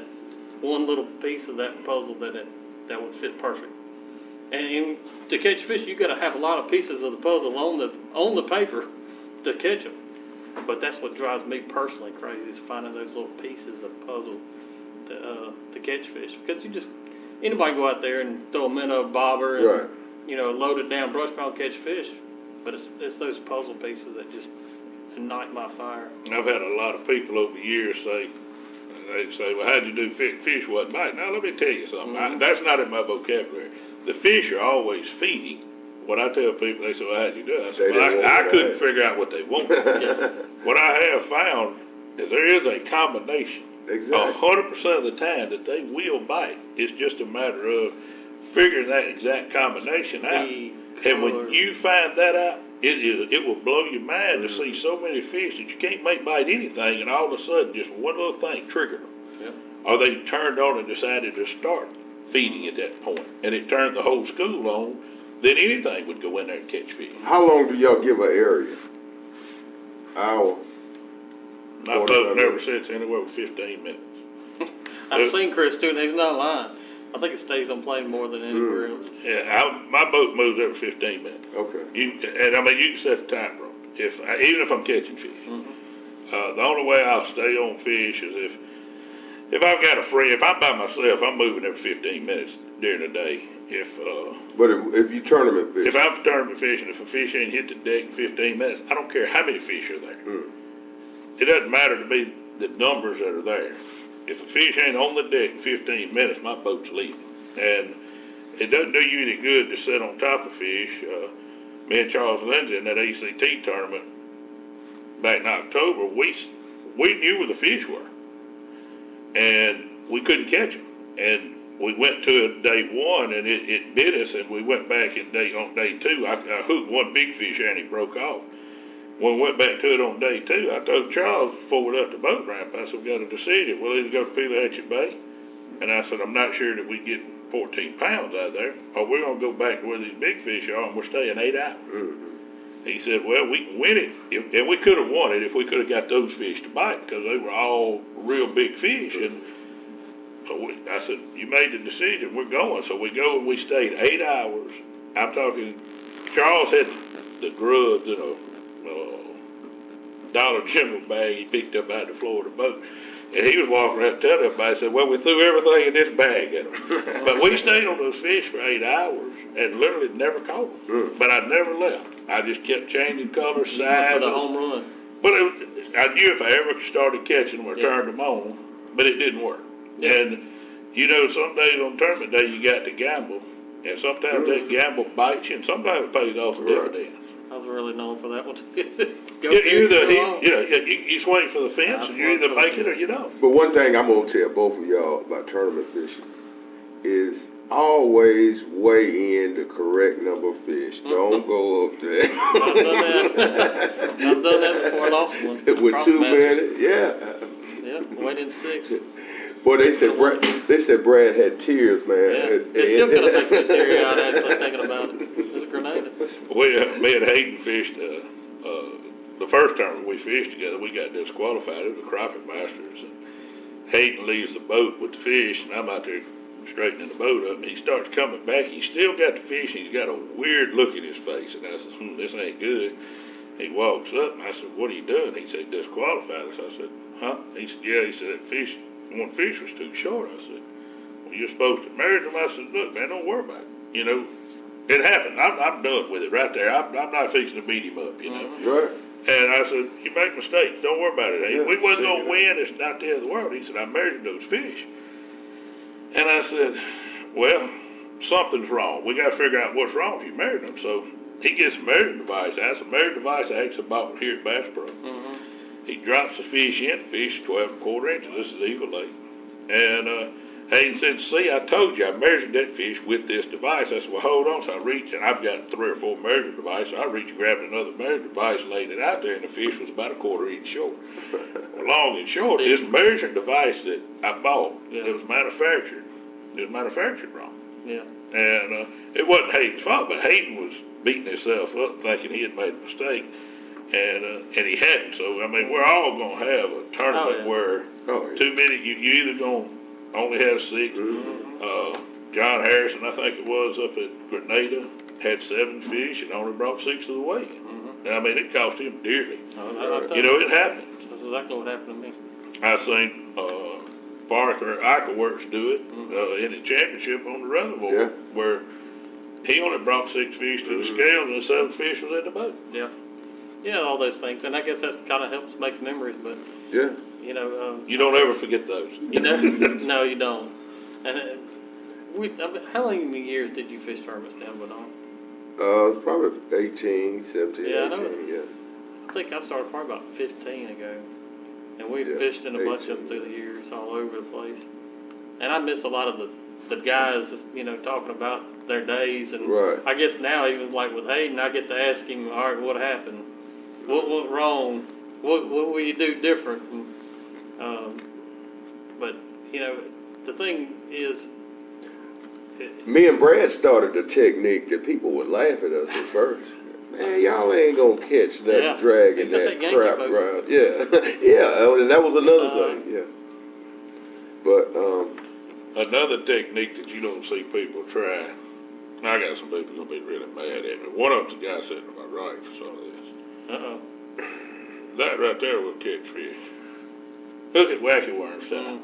one little piece of that puzzle that would fit perfect. And to catch fish, you got to have a lot of pieces of the puzzle on the paper to catch them. But that's what drives me personally crazy, is finding those little pieces of the puzzle to catch fish. Because anybody go out there and throw a minnow bobber and Right. Load it down brush pile and catch fish. But it's those puzzle pieces that just ignite my fire. I've had a lot of people over the years say, well, how'd you do fish wasn't biting? Now, let me tell you something. That's not in my vocabulary. The fish are always feeding. When I tell people, they say, well, how'd you do it? I said, well, I couldn't figure out what they wanted. What I have found is there is a combination. Exactly. 100% of the time that they will bite. It's just a matter of figuring that exact combination out. And when you find that out, it will blow your mind to see so many fish that you can't make bite anything, and all of a sudden just one little thing triggered them. Yep. Or they turned on and decided to start feeding at that point, and it turned the whole school on. Then anything would go in there and catch fish. How long do y'all give an area? Hour? My boat never sits anywhere with 15 minutes. I've seen Chris too, and he's not lying. I think it stays on plane more than anywhere else. Yeah, my boat moves every 15 minutes. Okay. You can set a time rope. Even if I'm catching fish. The only way I'll stay on fish is if I've got a friend. If I'm by myself, I'm moving every 15 minutes during the day. But if you tournament fish, if I'm tournament fishing, if a fish ain't hit the deck in 15 minutes, I don't care how many fish are there. It doesn't matter to me the numbers that are there. If a fish ain't on the deck in 15 minutes, my boat's leaving. And it doesn't do you any good to sit on top of fish. Me and Charles Lindsay in that ACT tournament back in October, we knew where the fish were. And we couldn't catch them. And we went to it day one, and it bit us, and we went back on day two. I hooked one big fish and he broke off. When we went back to it on day two, I told Charles before we left the boat ramp, I said, we got a decision. We'll either go to Peleachi Bay, and I said, I'm not sure that we get 14 pounds out of there, or we're going to go back to where these big fish are, and we're staying 8 hours. He said, well, we can win it, and we could have won it if we could have got those fish to bite, because they were all real big fish. And so I said, you made the decision, we're going. So we go and we stayed 8 hours. I'm talking, Charles had the grubs in a Dollar General bag he picked up out of the floor of the boat. And he was walking around telling everybody, said, well, we threw everything in this bag at them. But we stayed on those fish for 8 hours and literally never caught them. But I never left. I just kept changing colors, sizes. For the home run. But I knew if I ever started catching them or turned them on, but it didn't work. Yeah. And, some days on tournament day you got to gamble. And sometimes that gamble bites you, and sometimes it pays off the dividends. I was really known for that one. You swing for the fence, and you either make it or you don't. But one thing I'm gonna tell both of y'all about tournament fishing is always weigh in the correct number of fish. Don't go up there. I've done that. I've done that before. I lost one. With too many, yeah. Yeah, weighed in 6. Boy, they said Brad had tears, man. Yeah, it still kind of makes me teary-eyed actually thinking about it. It's a grenade. Me and Hayden fished, the first time we fished together, we got disqualified. It was the Crappie Masters. And Hayden leaves the boat with the fish, and I'm out there straightening the boat up, and he starts coming back. He's still got the fish, and he's got a weird look in his face. And I said, this ain't good. He walks up, and I said, what are you doing? He said, disqualified us. I said, huh? He said, yeah. He said, one fish was too short. I said, well, you're supposed to measure them. I said, look, man, don't worry about it. You know, it happened. I'm done with it right there. I'm not fixing to beat him up, you know. Right. And I said, you make mistakes. Don't worry about it. Yeah, we wasn't going to win. It's not the end of the world. He said, I measured those fish. And I said, well, something's wrong. We got to figure out what's wrong if you measured them. So he gets a measuring device. That's a measuring device I actually bought here at Bass Pro. He drops the fish in. The fish is 12¼ inches. This is Eagle Lake. And Hayden said, see, I told you I measured that fish with this device. I said, well, hold on. So I reached, and I've got 3 or 4 measuring devices. So I reached, grabbed another measuring device, laid it out there, and the fish was about 1/4 inch short. Well, long and short, this measuring device that I bought, it was manufactured. It was manufactured wrong. Yeah. And it wasn't Hayden's fault, but Hayden was beating himself up thinking he had made a mistake. And he hadn't. So, I mean, we're all going to have a tournament where too many, you either going to only have 6. John Harrison, I think it was, up at Grenada, had 7 fish and only brought 6 of the weight. And I mean, it cost him dearly. You know, it happened. That's exactly what happened to me. I seen Parker Eichelwerks do it in the championship on the reservoir, where he only brought 6 fish to the scales and 7 fish was in the boat. Yeah. Yeah, all those things. And I guess that kind of helps make memories, but, you know. You don't ever forget those. You know? No, you don't. And how many years did you fish tournaments down Bernard? Probably 18, 17, Yeah, 18, I know. I think I started probably about 15 ago. And we fished in a bunch of them through the years, all over the place. And I miss a lot of the guys, you know, talking about their days. And I guess now, even like with Hayden, I get to ask him, all right, what happened? What went wrong? What will you do different? And, but, you know, the thing is... Me and Brad started the technique that people would laugh at us at first. Man, y'all ain't gonna catch that dragging that crap around. And that was another thing. But another technique that you don't see people try. I got some people gonna be really mad at me. One of them's the guy sitting to my right for some of this. That right there will catch fish. Hook it, wacky worm style.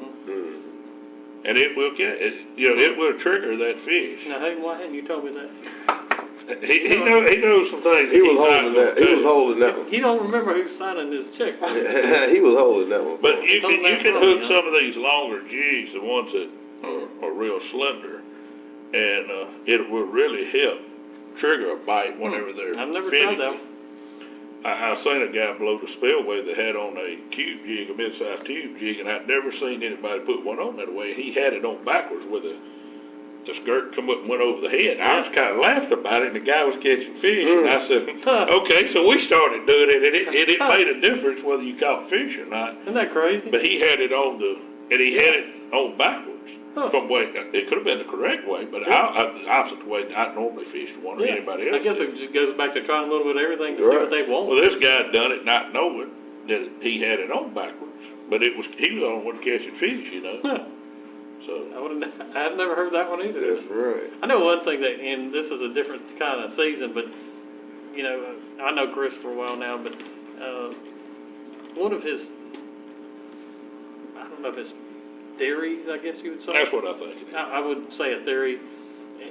And it will catch. It will trigger that fish. Now, Hayden, why hadn't you told me that? He knows some things. He was holding that. He was holding that one. He don't remember who's signing this check. He was holding that one. But you can hook some of these longer jigs, the ones that are real slender, and it will really help trigger a bite whenever they're I've never finished. tried that one. I seen a guy blow the spillway that had on a cube jig, a mid-sized tube jig, and I'd never seen anybody put one on that way. He had it on backwards with the skirt come up and went over the head. I was kind of laughing about it, and the guy was catching fish, and I said, okay, so we started doing it, and it made a difference whether you caught fish or not. Isn't that crazy? But he had it on had it on backwards. From way, it could have been the correct way, but the opposite way I normally fish one or anybody else. I guess it just goes back to trying a little bit of everything to see what they want. Well, this guy done it not knowing that he had it on backwards, but he was the only one catching fish, you know. So I've never heard that one either. That's right. I know one thing and this is a different kind of season, but you know, I know Chris for a while now, but one of his, I don't know if it's theories, I guess you would say. That's what I think it is. I would say a theory.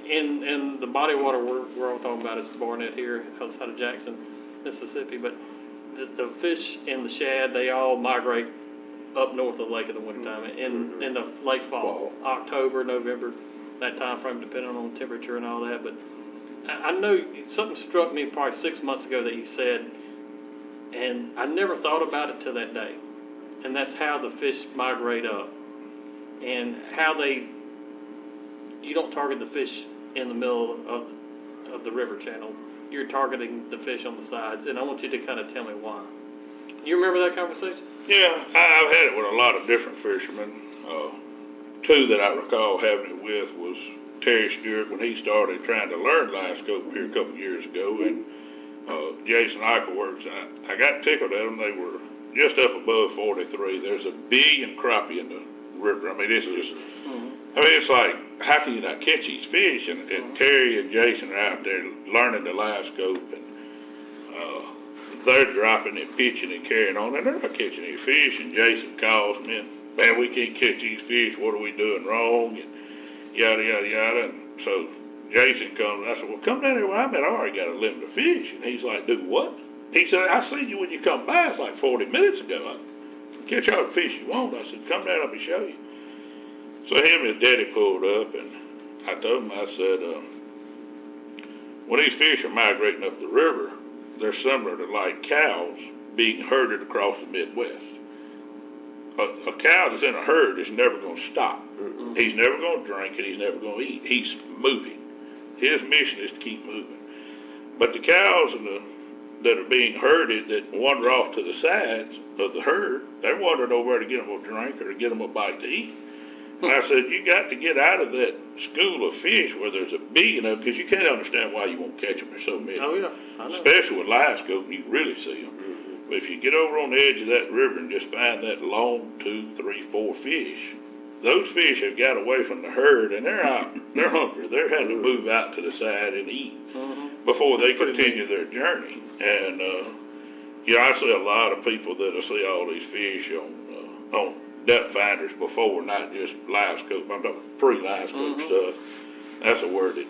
In the body of water we're all talking about is Barnett here outside of Jackson, Mississippi. But the fish and the shad, they all migrate up north of the lake in the wintertime. In the late fall, October, November, that time frame, depending on temperature and all that. But I know something struck me probably 6 months ago that you said, and I never thought about it till that day. And that's how the fish migrate up. And how they, you don't target the fish in the middle of the river channel. You're targeting the fish on the sides, and I want you to kind of tell me why. You remember that conversation? Yeah, I've had it with a lot of different fishermen. Two that I recall having it with was Terry Stewart when he started trying to learn line scope here a couple of years ago, and Jason Eichelworks. I got tickled at them. They were just up above 43. There's a billion crappie in the river. I mean, it's just, I mean, it's like, how can you not catch these fish? And Terry and Jason are out there learning the line scope, and they're dropping and pitching and carrying on, and they're not catching any fish. And Jason calls me, and, man, we can't catch these fish. What are we doing wrong? And yada, yada, yada. And so Jason comes, and I said, well, come down here where I'm at. I already got a limit of fish. And he's like, do what? He said, I seen you when you come by. It's like 40 minutes ago. I catch all the fish you want. I said, come down, let me show you. So him and his daddy pulled up, and I told him, I said, when these fish are migrating up the river, they're similar to like cows being herded across the Midwest. A cow that's in a herd is never going to stop. Mm-hmm. He's never going to drink, and he's never going to eat. He's moving. His mission is to keep moving. But the cows that are being herded that wander off to the sides of the herd, they're wandering over to get them a drink or to get them a bite to eat. And I said, you got to get out of that school of fish where there's a billion of them, because you can't understand why you won't catch them. There's so many. Oh, yeah. I know. Especially with live scope, you really see them. But if you get over on the edge of that river and just find that long 2, 3, 4 fish, those fish have got away from the herd, and they're out. They're hungry. They're having to move out to the side and eat before they continue their journey. And I see a lot of people that'll see all these fish on depth finders before, not just live scope. I'm talking pre-live scope stuff. That's a word that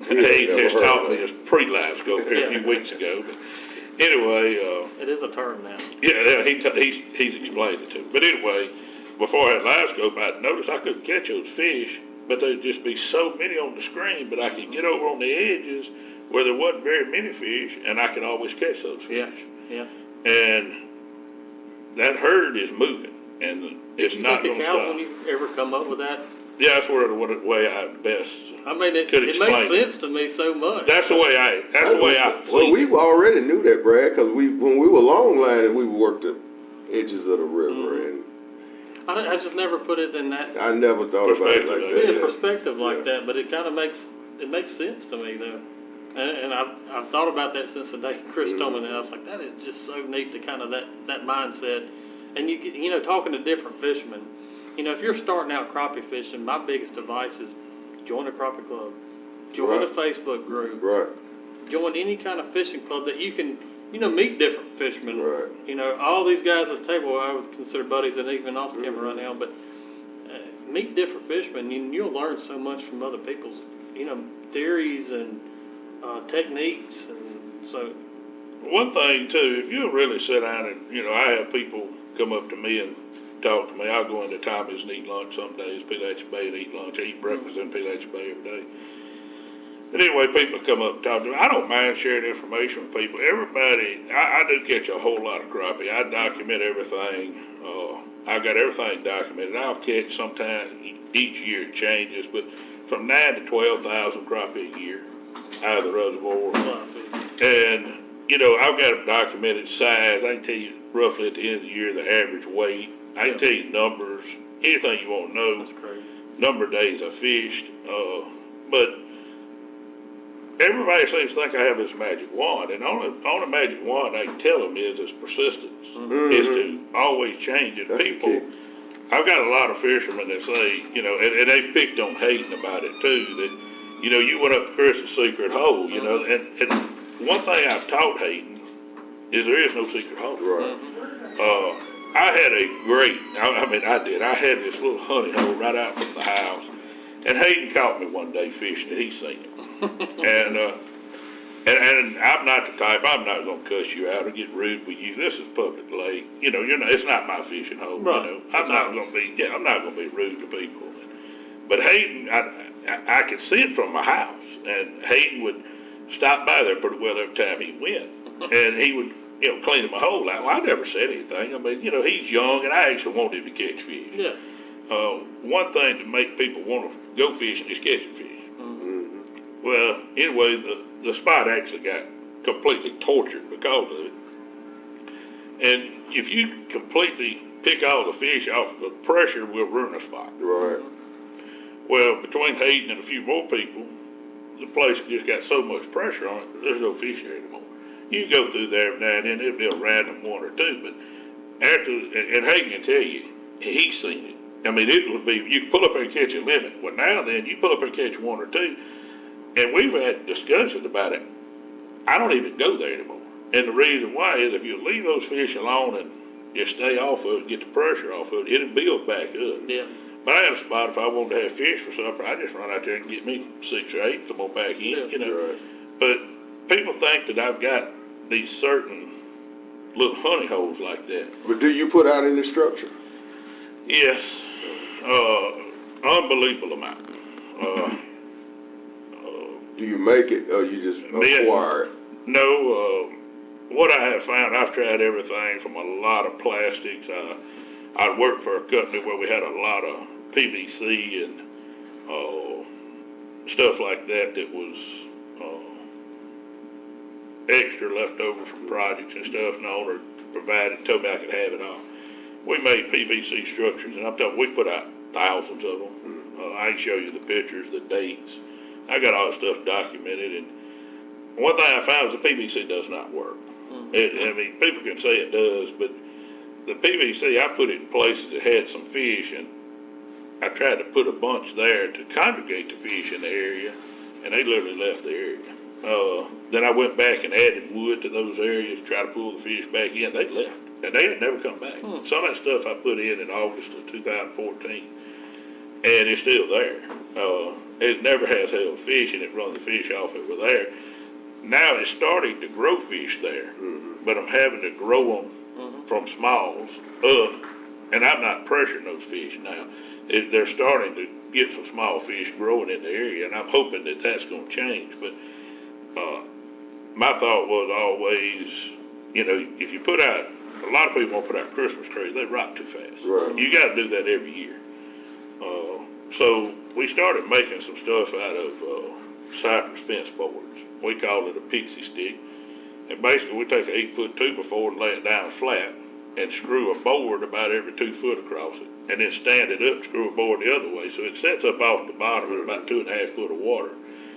Hayden has taught me is pre-live scope here a few weeks ago. But anyway, it is a term now. Yeah, he's explained it to me. But anyway, before I had live scope, I'd noticed I couldn't catch those fish, but there'd just be so many on the screen. But I could get over on the edges where there wasn't very many fish, and I could always catch those fish. Yeah. And that herd is moving, and it's not going to stop. When you ever come up with that? Yeah, that's the way I best. I mean, it makes sense to me so much. That's the way I see. Well, we already knew that, Brad, because when we were long lining, we worked the edges of the river, and I just never put it in that. I never thought about it like that. Yeah, perspective like that, but it kind of makes sense to me though, and I've thought about that since the day Chris told me that. I was like, that is just so neat to kind of that mindset, and you know, talking to different fishermen. You know, if you're starting out crappie fishing, my biggest advice is join a crappie club, join a Facebook group, join any kind of fishing club that you can, you know, meet different fishermen. Right. You know, all these guys at the table I would consider buddies, and even off the camera right now, but meet different fishermen, and you'll learn so much from other people's, you know, theories and techniques, and so. One thing too, if you really sit down and, you know, I have people come up to me and talk to me. I'll go into Tommy's and eat lunch some days, Peleachi Bay and eat lunch. I eat breakfast in Peleachi Bay every day. But anyway, people come up and talk to me. I don't mind sharing information with people. Everybody, I do catch a whole lot of crappie. I document everything. I've got everything documented. I'll catch sometime each year it changes, but from 9,000 to 12,000 crappie a year out of the reservoir. And, you know, I've got a documented size. I can tell you roughly at the end of the year the average weight. I can tell you numbers, anything you want to know. That's crazy. Number of days I fished. But everybody seems to think I have this magic wand. And the only magic wand I can tell them is persistence. Is to always change it. That's people, I've got a lot of fishermen that say, you know, and they've picked on Hayden about it too, that, you know, you went up to Chris's secret hole, you know, and one thing I've taught Hayden is there is no secret hole. Right. I had a great, I had this little honey hole right out from the house, and Hayden caught me one day fishing it. He seen it. and I'm not the type, I'm not going to cuss you out or get rude with you. This is public lake. You know, it's not my fishing hole. Right. You know, I'm not going to be rude to people. But Hayden, I could see it from my house, and Hayden would stop by there pretty well every time he went, and he would, you know, cleaning my hole out. Well, I never said anything. I mean, you know, he's young, and I actually wanted him to catch fish. Yeah. one thing to make people want to go fishing is catching fish. Mm-hmm. Well, anyway, the spot actually got completely tortured because of it. And if you completely pick all the fish off, the pressure will ruin a spot. Right. Well, between Hayden and a few more people, the place just got so much pressure on it, there's no fish there anymore. You can go through there every now and then, it'll be a random one or two, but after, and Hayden can tell you, he's seen it. I mean, it would be, you can pull up there and catch a limit. Well, now then, you pull up there and catch one or two, and we've had discussions about it. I don't even go there anymore. And the reason why is if you leave those fish alone and just stay off of it, get the pressure off of it, it'll build back up. Yeah. But I had a spot, if I wanted to have fish for supper, I just run out there and get me 6 or 8, come on back in, Yeah. you know. Right. But people think that I've got these certain little honey holes like that. But do you put out any structure? Yes. Unbelievable amount. Do you make it or you just acquire it? No, what I have found, I've tried everything from a lot of plastics. I worked for a company where we had a lot of PVC and stuff like that was extra left over from projects and stuff, and the owner provided, told me I could have it all. We made PVC structures, and I'm telling you, we put out thousands of them. I can show you the pictures, the dates. I got all the stuff documented, and one thing I found is the PVC does not work. I mean, people can say it does, but the PVC, I put it in places that had some fish, and I tried to put a bunch there to congregate the fish in the area, and they literally left the area. Then I went back and added wood to those areas, tried to pull the fish back in. They left, and they had never come back. Some of that stuff I put in August of 2014, and it's still there. It never has held fish, and it runs the fish off over there. Now it's starting to grow fish there, but I'm having to grow them from smalls up, and I'm not pressuring those fish now. They're starting to get some small fish growing in the area, and I'm hoping that that's going to change. But my thought was always, you know, if you put out, a lot of people won't put out Christmas trees, they rot too fast. Right. You got to do that every year. So we started making some stuff out of cypress fence boards. We call it a pixie stick. And basically we take an 8-foot 2x4 and lay it down flat and screw a board about every 2 foot across it. And then stand it up, screw a board the other way. So it sets up off the bottom at about 2.5 foot of water.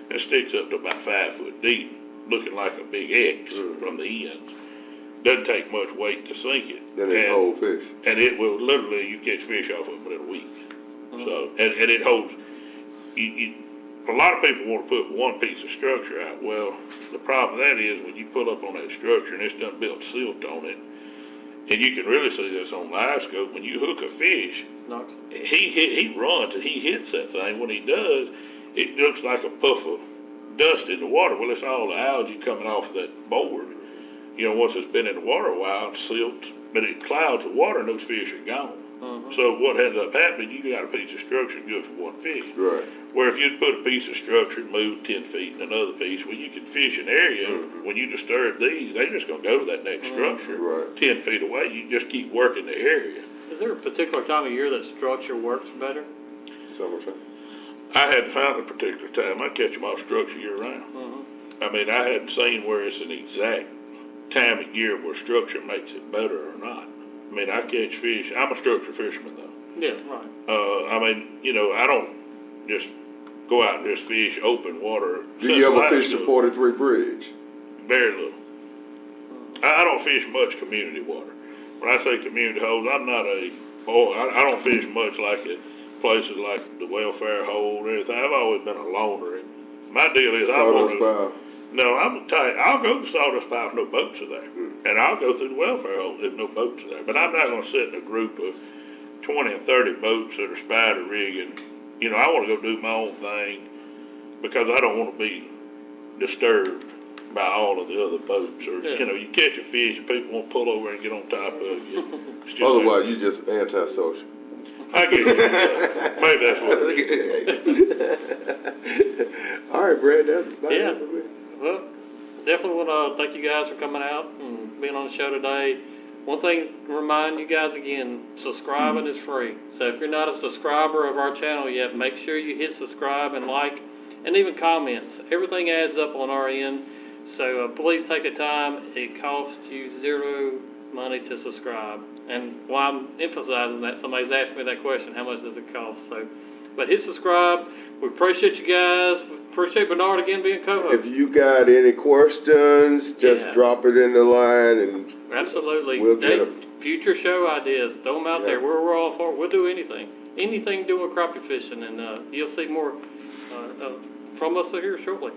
And sticks up to about 5 foot deep, looking like a big X from the ends. Doesn't take much weight to sink it. Then it holds fish. And it will literally, you catch fish off of it in a week. So, and it holds, a lot of people want to put one piece of structure out. Well, the problem with that is when you pull up on that structure and it's done built silt on it, and you can really see this on live scope, when you hook a fish, he runs and he hits that thing. When he does, it looks like a puff of dust in the water. Well, it's all the algae coming off of that board. You know, once it's been in the water a while, it silts, but it clouds the water and those fish are gone. So what ends up happening, you got a piece of structure good for one fish. Right. Where if you'd put a piece of structure and move 10 feet in another piece, well, you can fish an area. When you disturb these, they're just going to go to that next structure. Right. 10 feet away, you just keep working the area. Is there a particular time of year that structure works better? Summertime. I hadn't found a particular time. I catch them off structure year round. I mean, I hadn't seen where it's an exact time of year where structure makes it better or not. I mean, I catch fish. I'm a structure fisherman, though. Yeah, right. I mean, you know, I don't just go out and just fish open water. Do you ever fish the 43 bridge? Very little. I don't fish much community water. When I say community holes, I'm not I don't fish much like at places like the welfare hole or anything. I've always been a loner. And my deal is I'll go to the sawdust pile if no boats are there. And I'll go through the welfare hole if no boats are there. But I'm not going to sit in a group of 20 and 30 boats that are spider rigging. You know, I want to go do my own thing because I don't want to be disturbed by all of the other boats. Or, you know, you catch a fish and people won't pull over and get on top of you. Otherwise, you're just antisocial. I get you. Maybe that's what it is. All right, Brad, that's about Yeah. it for me. Well, definitely want to thank you guys for coming out and being on the show today. one thing to remind you guys again, subscribing is free. So if you're not a subscriber of our channel yet, make sure you hit subscribe and like, and even comments. Everything adds up on our end. So please take the time. It costs you zero money to subscribe. And while I'm emphasizing that, somebody's asked me that question, how much does it cost? So, but hit subscribe. We appreciate you guys. We appreciate Bernard again being co-host. If you got any questions, just drop it in the line and absolutely. We'll get them. Future show ideas, throw them out there. We're all for it. We'll do anything doing crappie fishing, and you'll see more from us here shortly.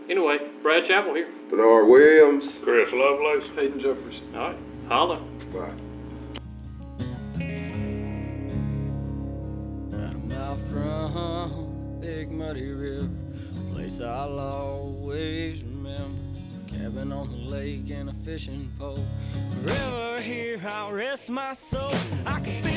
Anyway, Brad Chappell here. Bernard Williams. Chris Lovelace. Hayden Jefferies. All right, holla. Bye. About a mile from Big Muddy River, a place I'll always remember. Cabin on the lake and a fishing pole. Forever here I'll rest my soul. I could be